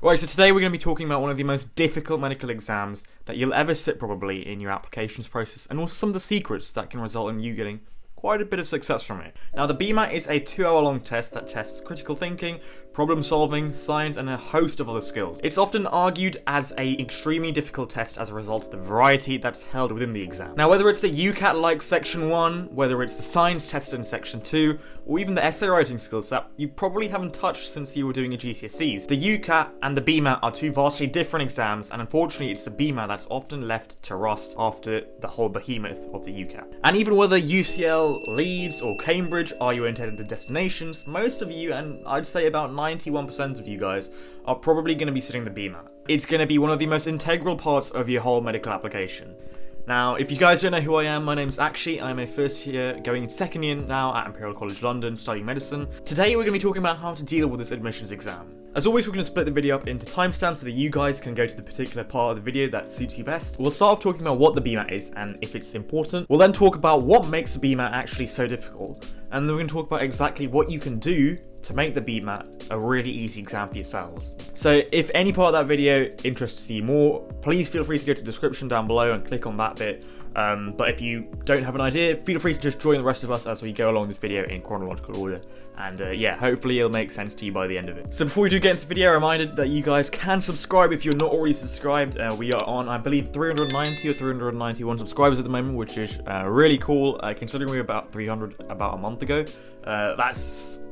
Right, so today we're going to be talking about one of the most difficult medical exams that you'll ever sit probably in your applications process, and also some of the secrets that can result in you getting quite a bit of success from it. Now, the BMAT is a 2-hour long test that tests critical thinking, problem solving, science, and a host of other skills. It's often argued as an extremely difficult test as a result of the variety that's held within the exam. Now, whether it's the UCAT-like Section 1, whether it's the science test in Section 2, or even the essay writing skills that you probably haven't touched since you were doing your GCSEs, the UCAT and the BMAT are two vastly different exams, and unfortunately it's the BMAT that's often left to rust after the whole behemoth of the UCAT. And even whether UCL, Leeds, or Cambridge are your intended destinations, most of you, and I'd say about 91% of you guys, are probably going to be sitting the BMAT. It's going to be one of the most integral parts of your whole medical application. Now, if you guys don't know who I am, my name's Akshi. I'm a first year, going in second year now at Imperial College London, studying medicine. Today we're going to be talking about how to deal with this admissions exam. As always, we're going to split the video up into timestamps so that you guys can go to the particular part of the video that suits you best. We'll start off talking about what the BMAT is and if it's important. We'll then talk about what makes the BMAT actually so difficult. And then we're going to talk about exactly what you can do to make the BMAT a really easy exam for yourselves. So if any part of that video interests you more, please feel free to go to the description down below and click on that bit. But if you don't have an idea, feel free to just join the rest of us as we go along this video in chronological order. And yeah, hopefully it'll make sense to you by the end of it. So before we do get into the video, a reminder that you guys can subscribe if you're not already subscribed. We are on, I believe, 390 or 391 subscribers at the moment, which is really cool, considering we were about 300 about a month ago.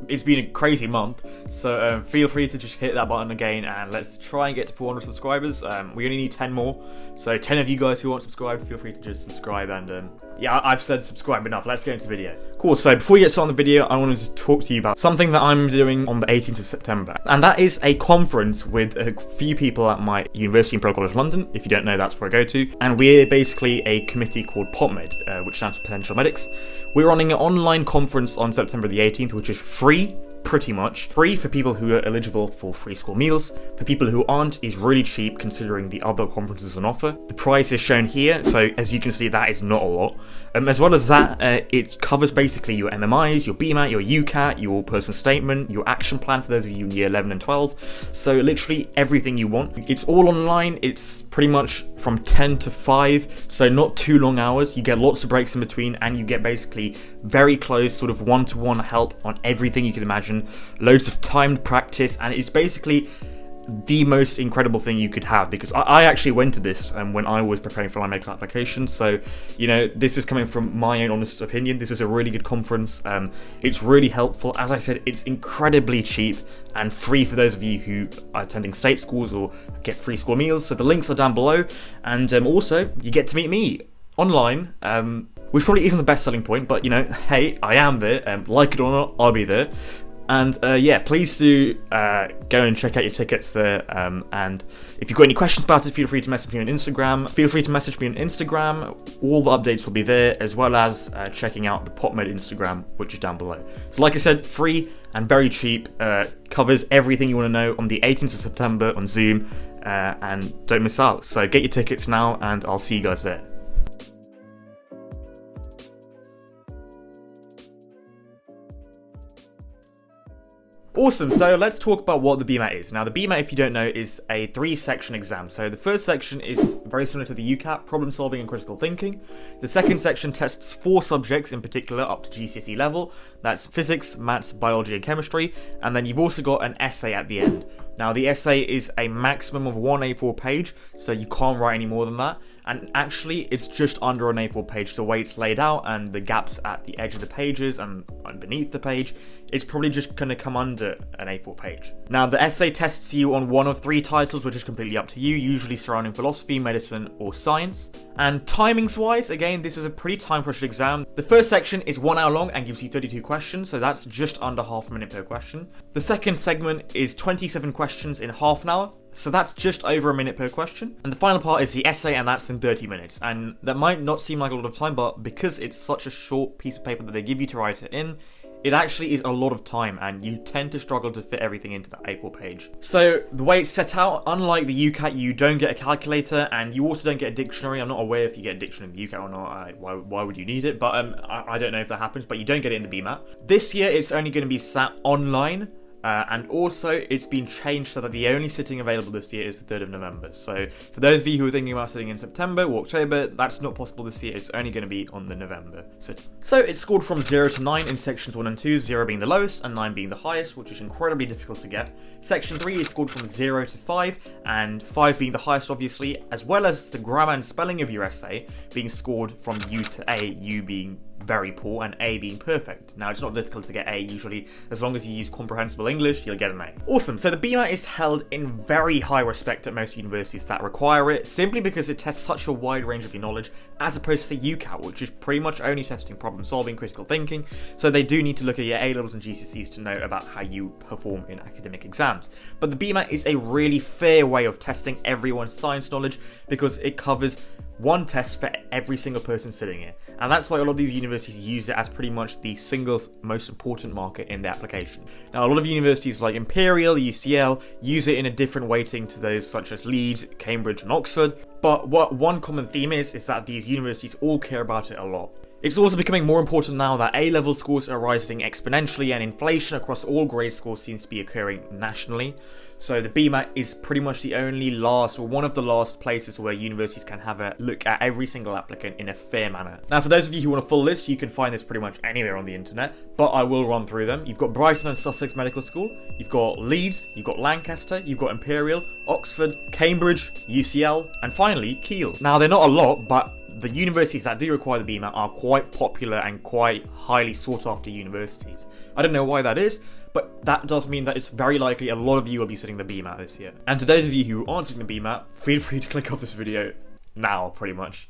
It's been a crazy month, so feel free to just hit that button again and let's try and get to 400 subscribers. We only need 10 more, so 10 of you guys who aren't subscribed, feel free to just subscribe. And yeah, I've said subscribe enough. Let's get into the video. Cool, so before we get started on the video, I wanted to talk to you about something that I'm doing on the 18th of September, and that is a conference with a few people at my University Imperial College London. If you don't know, that's where I go to, and we're basically a committee called POPMed, which stands for Potential Medics. We're running an online conference on September the 18th, which is free. Pretty much free for people who are eligible for free school meals. For people who aren't, is really cheap considering the other conferences on offer. The price is shown here, so as you can see, that is not a lot. As well as that, it covers basically your MMIs, your BMAT, your UCAT, your personal statement, your action plan for those of you in year 11 and 12. So literally everything you want. It's all online. It's pretty much from 10 to 5, so not too long hours. You get lots of breaks in between, and you get basically very close sort of one-to-one help on everything you can imagine. Loads of timed practice, and it's basically the most incredible thing you could have, because I actually went to this when I was preparing for my medical application. So, you know, this is coming from my own honest opinion. This is a really good conference. It's really helpful. As I said, it's incredibly cheap and free for those of you who are attending state schools or get free school meals. So the links are down below, and also you get to meet me online, which probably isn't the best selling point, but you know, hey, I am there. Like it or not, I'll be there. And yeah, please do go and check out your tickets there. And if you've got any questions about it, feel free to message me on Instagram. All the updates will be there, as well as checking out the POPMed Instagram, which is down below. So like I said, free and very cheap. Covers everything you want to know on the 18th of September on Zoom. And don't miss out. So get your tickets now, and I'll see you guys there. Awesome, so let's talk about what the BMAT is. Now, the BMAT, if you don't know, is a 3-section exam. So the first section is very similar to the UCAT, problem solving and critical thinking. The second section tests 4 subjects in particular up to GCSE level. That's physics, maths, biology and chemistry. And then you've also got an essay at the end. Now, the essay is a maximum of 1 A4 page, so you can't write any more than that. And actually, it's just under an A4 page. The way it's laid out and the gaps at the edge of the pages and beneath the page, it's probably just going to come under an A4 page. Now, the essay tests you on one of 3 titles, which is completely up to you, usually surrounding philosophy, medicine, or science. And timings-wise, again, this is a pretty time-pressured exam. The first section is 1 hour long and gives you 32 questions, so that's just under half a minute per question. The second segment is 27 questions in half an hour, so that's just over a minute per question. And the final part is the essay, and that's in 30 minutes. And that might not seem like a lot of time, but because it's such a short piece of paper that they give you to write it in, it actually is a lot of time, and you tend to struggle to fit everything into that A4 page. So the way it's set out, unlike the UCAT, you don't get a calculator, and you also don't get a dictionary. I'm not aware if you get a dictionary in the UCAT or not. Why would you need it? But I don't know if that happens, but you don't get it in the BMAT. This year, it's only going to be sat online. And also, it's been changed so that the only sitting available this year is the 3rd of November. So, for those of you who are thinking about sitting in September or October, that's not possible this year. It's only going to be on the November sitting. So, it's scored from 0 to 9 in sections 1 and 2, 0 being the lowest and 9 being the highest, which is incredibly difficult to get. Section 3 is scored from 0 to 5, and 5 being the highest, obviously, as well as the grammar and spelling of your essay being scored from U to A, U being very poor and A being perfect. Now, it's not difficult to get A usually. As long as you use comprehensible English, you'll get an A. Awesome. So the BMAT is held in very high respect at most universities that require it, simply because it tests such a wide range of your knowledge, as opposed to the UCAT, which is pretty much only testing problem solving, critical thinking. So they do need to look at your A-levels and GCSEs to know about how you perform in academic exams. But the BMAT is a really fair way of testing everyone's science knowledge, because it covers one test for every single person sitting here. And that's why a lot of these universities use it as pretty much the single most important marker in the application. Now, a lot of universities like Imperial, UCL, use it in a different weighting to those such as Leeds, Cambridge and Oxford. But what one common theme is that these universities all care about it a lot. It's also becoming more important now that A-level scores are rising exponentially, and inflation across all grade scores seems to be occurring nationally. So the BMAT is pretty much the only last, or one of the last places where universities can have a look at every single applicant in a fair manner. Now, for those of you who want a full list, you can find this pretty much anywhere on the internet, but I will run through them. You've got Brighton and Sussex Medical School, you've got Leeds, you've got Lancaster, you've got Imperial, Oxford, Cambridge, UCL, and finally Keele. Now, they're not a lot, but the universities that do require the BMAT are quite popular and quite highly sought after universities. I don't know why that is, but that does mean that it's very likely a lot of you will be sitting the BMAT this year. And to those of you who aren't sitting the BMAT, feel free to click off this video now, pretty much.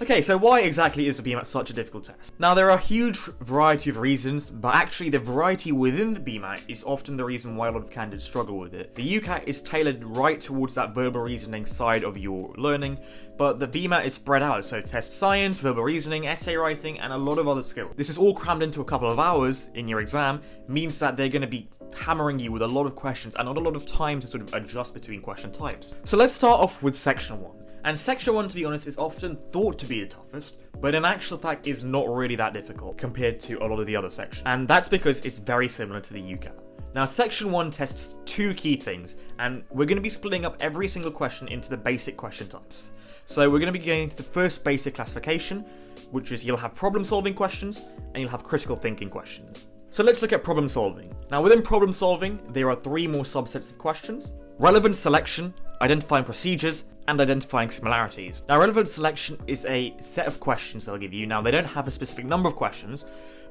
Okay, so why exactly is the BMAT such a difficult test? Now, there are a huge variety of reasons, but actually the variety within the BMAT is often the reason why a lot of candidates struggle with it. The UCAT is tailored right towards that verbal reasoning side of your learning, but the BMAT is spread out, so it tests science, verbal reasoning, essay writing, and a lot of other skills. This is all crammed into a couple of hours in your exam, means that they're going to be hammering you with a lot of questions and not a lot of time to sort of adjust between question types. So let's start off with section 1. And section 1, to be honest, is often thought to be the toughest, but in actual fact is not really that difficult compared to a lot of the other sections. And that's because it's very similar to the UCAT. Now, section 1 tests two key things, and we're going to be splitting up every single question into the basic question types. So we're going to be going to the first basic classification, which is you'll have problem solving questions and you'll have critical thinking questions. So let's look at problem solving. Now, within problem solving, there are three more subsets of questions: relevant selection, identifying procedures, and identifying similarities. Now, relevant selection is a set of questions they'll give you. Now, they don't have a specific number of questions,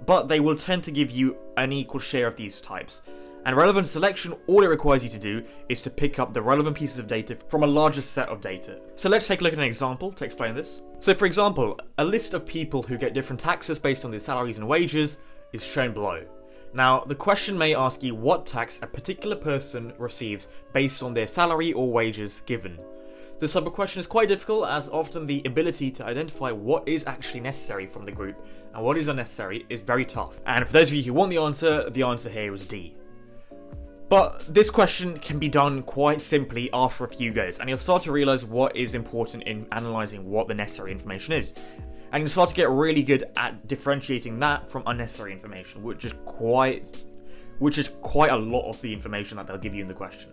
but they will tend to give you an equal share of these types. And relevant selection, all it requires you to do is to pick up the relevant pieces of data from a larger set of data. So let's take a look at an example to explain this. So for example, a list of people who get different taxes based on their salaries and wages is shown below. Now, the question may ask you what tax a particular person receives based on their salary or wages given. This type of question is quite difficult, as often the ability to identify what is actually necessary from the group and what is unnecessary is very tough. And for those of you who want the answer here is D. But this question can be done quite simply after a few goes, and you'll start to realize what is important in analyzing what the necessary information is. And you'll start to get really good at differentiating that from unnecessary information, which is quite a lot of the information that they'll give you in the question.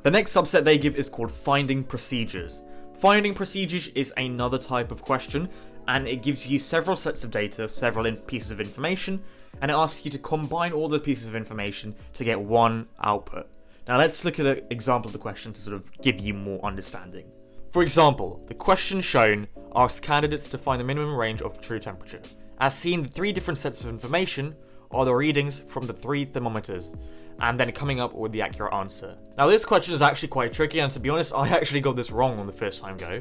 The next subset they give is called finding procedures. Finding procedures is another type of question, and it gives you several sets of data, several pieces of information, and it asks you to combine all the pieces of information to get one output. Now let's look at an example of the question to sort of give you more understanding. For example, the question shown asks candidates to find the minimum range of true temperature. As seen, the three different sets of information are the readings from the three thermometers, and then coming up with the accurate answer. Now, this question is actually quite tricky, and to be honest, I actually got this wrong on the first time go,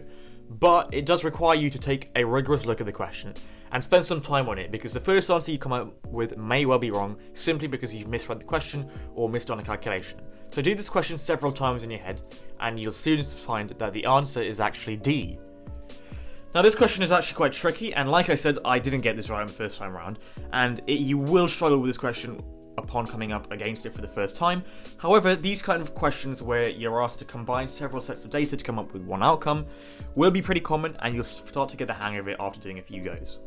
but it does require you to take a rigorous look at the question and spend some time on it, because the first answer you come up with may well be wrong simply because you've misread the question or misdone a calculation. So do this question several times in your head, and you'll soon find that the answer is actually D. Now, this question is actually quite tricky, and like I said, I didn't get this right on the first time around, and you will struggle with this question upon coming up against it for the first time. However, these kind of questions where you're asked to combine several sets of data to come up with one outcome will be pretty common, and you'll start to get the hang of it after doing a few goes.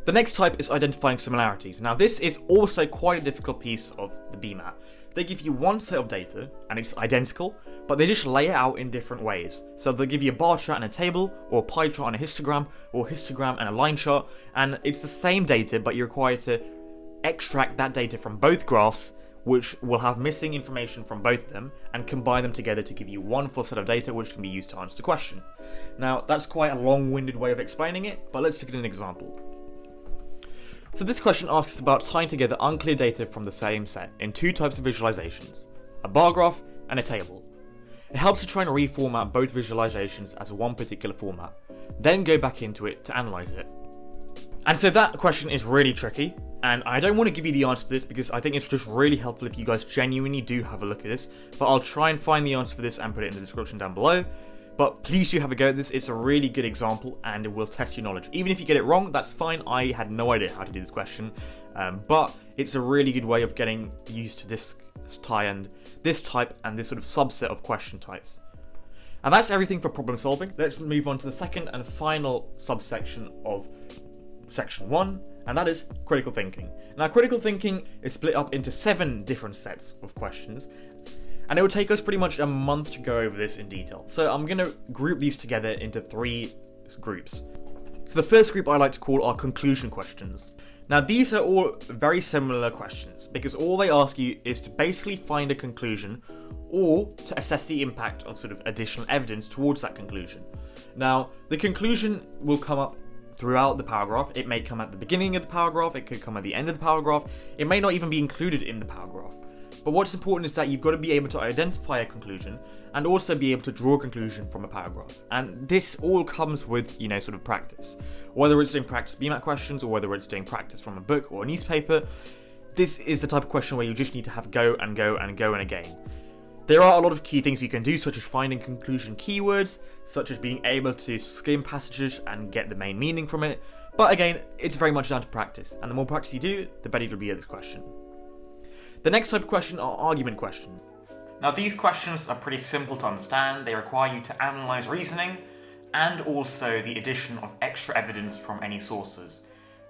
The next type is identifying similarities. Now this is also quite a difficult piece of the BMAT. They give you one set of data, and it's identical, but they just lay it out in different ways. So they'll give you a bar chart and a table, or a pie chart and a histogram, or a histogram and a line chart, and it's the same data, but you're required to extract that data from both graphs, which will have missing information from both of them, and combine them together to give you one full set of data which can be used to answer the question. Now, that's quite a long-winded way of explaining it, but let's look at an example. So this question asks about tying together unclear data from the same set in two types of visualizations, a bar graph and a table. It helps to try and reformat both visualizations as one particular format, then go back into it to analyze it. And so that question is really tricky, and I don't want to give you the answer to this because I think it's just really helpful if you guys genuinely do have a look at this, but I'll try and find the answer for this and put it in the description down below. But please do have a go at this. It's a really good example and it will test your knowledge. Even if you get it wrong, that's fine. I had no idea how to do this question, but it's a really good way of getting used to this type and this sort of subset of question types. And that's everything for problem solving. Let's move on to the second and final subsection of section 1, and that is critical thinking. Now, critical thinking is split up into 7 different sets of questions, and it will take us pretty much a month to go over this in detail. So I'm going to group these together into 3 groups. So the first group I like to call are conclusion questions. Now these are all very similar questions because all they ask you is to basically find a conclusion or to assess the impact of sort of additional evidence towards that conclusion. Now the conclusion will come up throughout the paragraph. It may come at the beginning of the paragraph, it could come at the end of the paragraph, it may not even be included in the paragraph. But what's important is that you've got to be able to identify a conclusion and also be able to draw a conclusion from a paragraph. And this all comes with, sort of practice. Whether it's doing practice BMAT questions or whether it's doing practice from a book or a newspaper, this is the type of question where you just need to have go and go and go and again. There are a lot of key things you can do, such as finding conclusion keywords, such as being able to skim passages and get the main meaning from it. But again, it's very much down to practice. And the more practice you do, the better you'll be at this question. The next type of question are argument questions. Now these questions are pretty simple to understand. They require you to analyze reasoning and also the addition of extra evidence from any sources.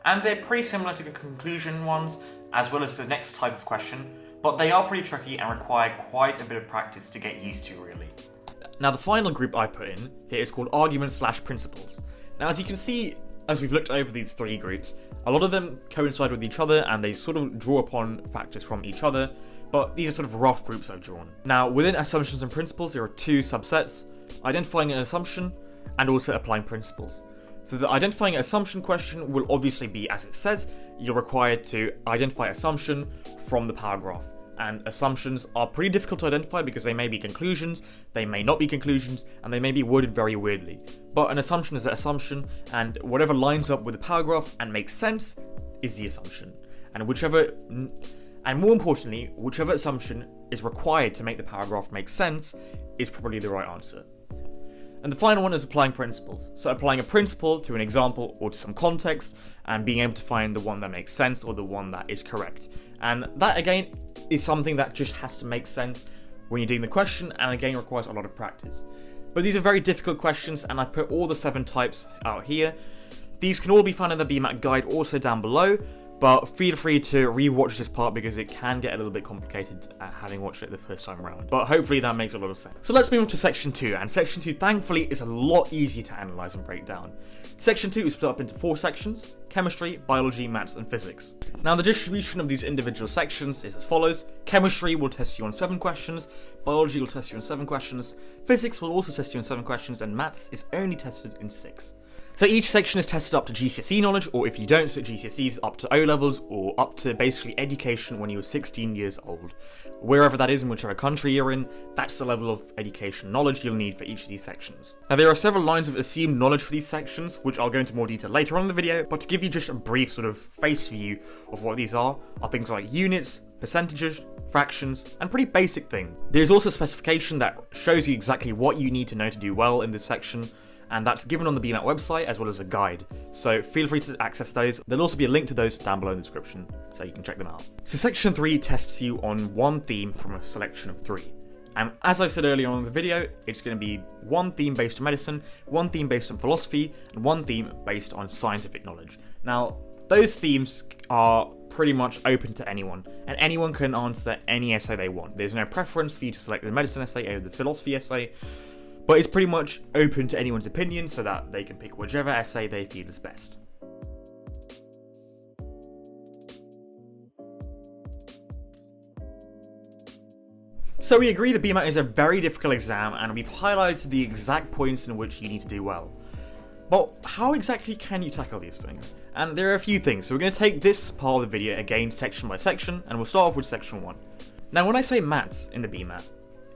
And they're pretty similar to the conclusion ones as well as the next type of question, but they are pretty tricky and require quite a bit of practice to get used to really. Now the final group I put in here is called arguments/principles. Now as you can see, as we've looked over these 3 groups, a lot of them coincide with each other and they sort of draw upon factors from each other, but these are sort of rough groups I've drawn. Now, within assumptions and principles, there are 2 subsets, identifying an assumption and also applying principles. So the identifying an assumption question will obviously be, as it says, you're required to identify assumption from the paragraph. And assumptions are pretty difficult to identify because they may be conclusions, they may not be conclusions, and they may be worded very weirdly. But an assumption is an assumption, and whatever lines up with the paragraph and makes sense is the assumption. And more importantly, whichever assumption is required to make the paragraph make sense is probably the right answer. And the final one is applying principles. So applying a principle to an example or to some context and being able to find the one that makes sense or the one that is correct. And that again is something that just has to make sense when you're doing the question and again requires a lot of practice. But these are very difficult questions and I've put all the 7 types out here. These can all be found in the BMAT guide also down below, but feel free to re-watch this part because it can get a little bit complicated having watched it the first time around. But hopefully that makes a lot of sense. So let's move on to section 2, and section 2 thankfully is a lot easier to analyse and break down. Section 2 is split up into 4 sections: chemistry, biology, maths and physics. Now the distribution of these individual sections is as follows. Chemistry will test you on 7 questions, biology will test you on 7 questions, physics will also test you on 7 questions, and maths is only tested in 6. So each section is tested up to GCSE knowledge, or if you don't sit GCSEs, up to O-levels, or up to basically education when you're 16 years old. Wherever that is in whichever country you're in, that's the level of education knowledge you'll need for each of these sections. Now there are several lines of assumed knowledge for these sections, which I'll go into more detail later on in the video, but to give you just a brief sort of face view of what these are things like units, percentages, fractions, and pretty basic things. There's also a specification that shows you exactly what you need to know to do well in this section, and that's given on the BMAT website as well as a guide. So feel free to access those. There'll also be a link to those down below in the description, so you can check them out. So section 3 tests you on one theme from a selection of 3. And as I said earlier on in the video, it's going to be one theme based on medicine, one theme based on philosophy, and one theme based on scientific knowledge. Now, those themes are pretty much open to anyone, and anyone can answer any essay they want. There's no preference for you to select the medicine essay over the philosophy essay, but it's pretty much open to anyone's opinion so that they can pick whichever essay they feel is best. So we agree the BMAT is a very difficult exam, and we've highlighted the exact points in which you need to do well. But how exactly can you tackle these things? And there are a few things, so we're going to take this part of the video again section by section, and we'll start off with section 1. Now when I say maths in the BMAT,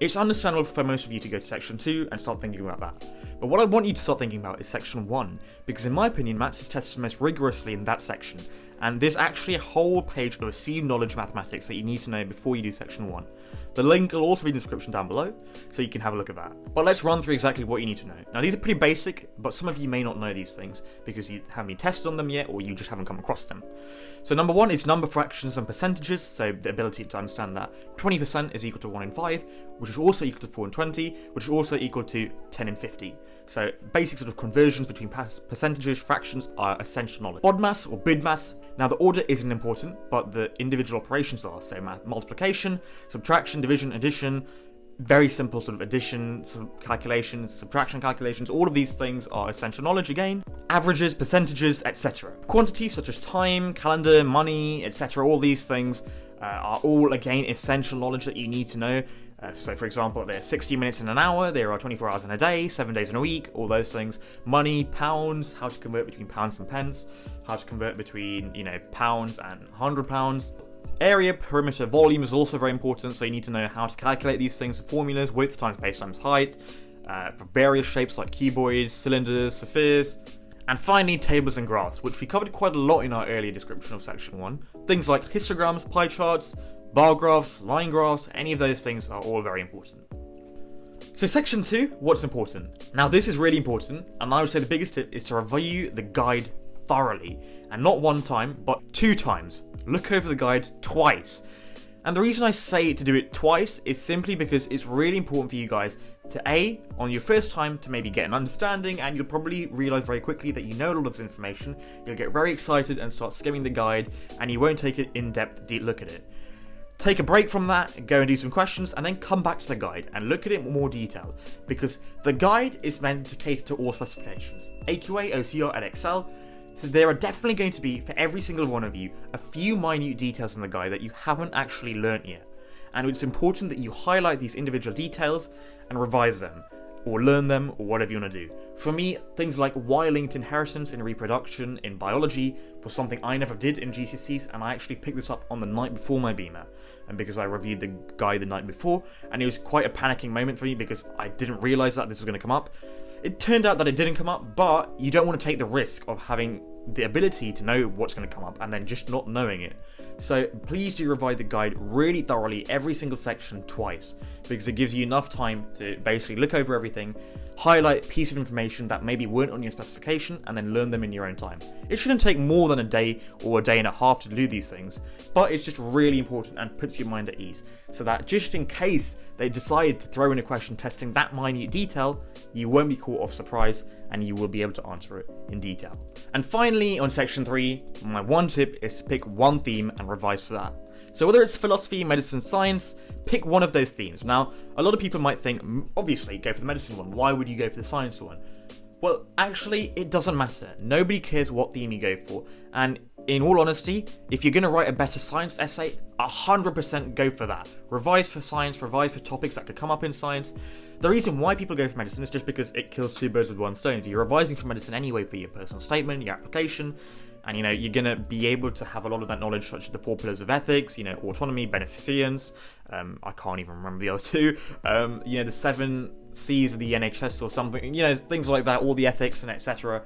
it's understandable for most of you to go to section 2 and start thinking about that. But what I want you to start thinking about is section 1, because in my opinion maths is tested most rigorously in that section, and there's actually a whole page of assumed knowledge mathematics that you need to know before you do section 1. The link will also be in the description down below, so you can have a look at that. But let's run through exactly what you need to know. Now these are pretty basic, but some of you may not know these things because you haven't been tested on them yet, or you just haven't come across them. So number 1 is number fractions and percentages, so the ability to understand that 20% is equal to 1 in 5, which is also equal to 4 in 20, which is also equal to 10 in 50. So basic sort of conversions between percentages, fractions are essential knowledge. BODMAS or BIDMAS, now the order isn't important, but the individual operations are, so multiplication, subtraction, division, addition, very simple sort of addition calculations, subtraction calculations, all of these things are essential knowledge again. Averages, percentages, etc. Quantities such as time, calendar, money, etc. All these things are all again essential knowledge that you need to know. So for example, there's 60 minutes in an hour, there are 24 hours in a day, 7 days in a week, all those things. Money, pounds, how to convert between pounds and pence, how to convert between, pounds and £100. Area, perimeter, volume is also very important, so you need to know how to calculate these things, formulas, width times base times height, for various shapes like cuboids, cylinders, spheres. And finally, tables and graphs, which we covered quite a lot in our earlier description of section 1. Things like histograms, pie charts, bar graphs, line graphs, any of those things are all very important. So section 2, what's important? Now this is really important, and I would say the biggest tip is to review the guide thoroughly, and not one time, but 2 times. Look over the guide twice. And the reason I say to do it twice is simply because it's really important for you guys to on your first time to maybe get an understanding, and you'll probably realize very quickly that you know all of this information, you'll get very excited and start skimming the guide, and you won't take an in-depth look at it. Take a break from that, go and do some questions, and then come back to the guide and look at it in more detail, because the guide is meant to cater to all specifications, AQA, OCR, and Excel. So there are definitely going to be, for every single one of you, a few minute details in the guide that you haven't actually learnt yet. And it's important that you highlight these individual details and revise them, or learn them, or whatever you want to do. For me, things like Y-linked inheritance in reproduction in biology was something I never did in GCSEs, and I actually picked this up on the night before my BMAT, and because I reviewed the guide the night before, and it was quite a panicking moment for me because I didn't realise that this was going to come up. It turned out that it didn't come up, but you don't want to take the risk of having the ability to know what's going to come up and then just not knowing it. So please do revise the guide really thoroughly, every single section twice, because it gives you enough time to basically look over everything, highlight pieces of information that maybe weren't on your specification, and then learn them in your own time. It shouldn't take more than a day or a day and a half to do these things, but it's just really important and puts your mind at ease, so that just in case they decide to throw in a question testing that minute detail, you won't be caught off surprise and you will be able to answer it in detail. And finally, on section 3, my one tip is to pick one theme and revise for that. So whether it's philosophy, medicine, science, pick one of those themes. Now, a lot of people might think, obviously, go for the medicine one. Why would you go for the science one? Well, actually, it doesn't matter. Nobody cares what theme you go for. And in all honesty, if you're going to write a better science essay, 100% go for that. Revise for science, revise for topics that could come up in science. The reason why people go for medicine is just because it kills 2 birds with one stone. If you're revising for medicine anyway for your personal statement, your application, and you're going to be able to have a lot of that knowledge, such as the 4 pillars of ethics, autonomy, beneficence, I can't even remember the other 2, the 7 C's of the NHS or something, things like that, all the ethics and etc.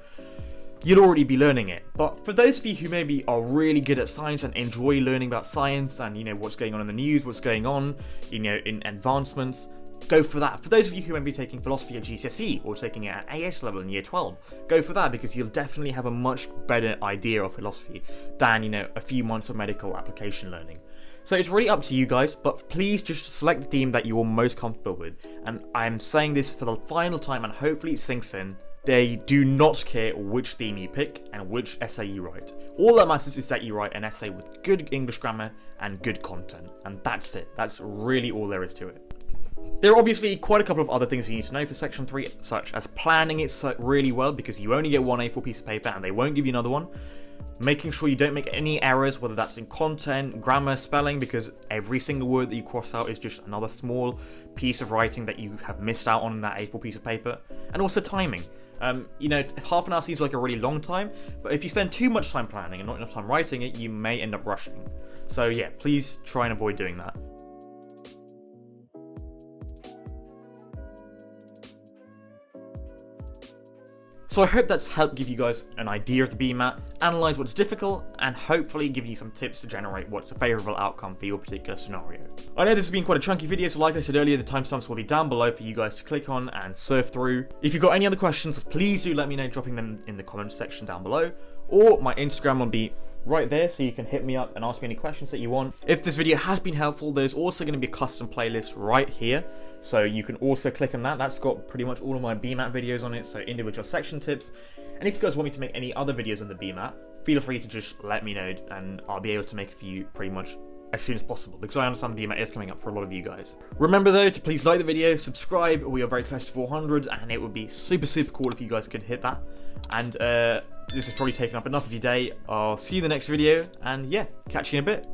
You'll already be learning it. But for those of you who maybe are really good at science and enjoy learning about science and what's going on in the news, what's going on, in advancements, go for that. For those of you who may be taking philosophy at GCSE or taking it at AS level in year 12, go for that, because you'll definitely have a much better idea of philosophy than, a few months of medical application learning. So it's really up to you guys, but please just select the theme that you're most comfortable with. And I'm saying this for the final time, and hopefully it sinks in. They do not care which theme you pick and which essay you write. All that matters is that you write an essay with good English grammar and good content. And that's it. That's really all there is to it. There are obviously quite a couple of other things you need to know for section 3, such as planning it really well, because you only get one A4 piece of paper and they won't give you another one. Making sure you don't make any errors, whether that's in content, grammar, spelling, because every single word that you cross out is just another small piece of writing that you have missed out on in that A4 piece of paper. And also timing. Half an hour seems like a really long time, but if you spend too much time planning and not enough time writing it, you may end up rushing. So yeah, please try and avoid doing that. So I hope that's helped give you guys an idea of the BMAT, analyse what's difficult, and hopefully give you some tips to generate what's a favourable outcome for your particular scenario. I know this has been quite a chunky video, so like I said earlier, the timestamps will be down below for you guys to click on and surf through. If you've got any other questions, please do let me know, dropping them in the comments section down below, or my Instagram will be right there, so you can hit me up and ask me any questions that you want. If this video has been helpful, there's also going to be a custom playlist right here, so you can also click on that. That's got pretty much all of my BMAT videos on it, so individual section tips. And if you guys want me to make any other videos on the BMAT, feel free to just let me know, and I'll be able to make a few pretty much as soon as possible, because I understand the BMAT is coming up for a lot of you guys. Remember though to please like the video, subscribe. We are very close to 400, and it would be super cool if you guys could hit that. And this has probably taken up enough of your day. I'll see you in the next video, and yeah, catch you in a bit.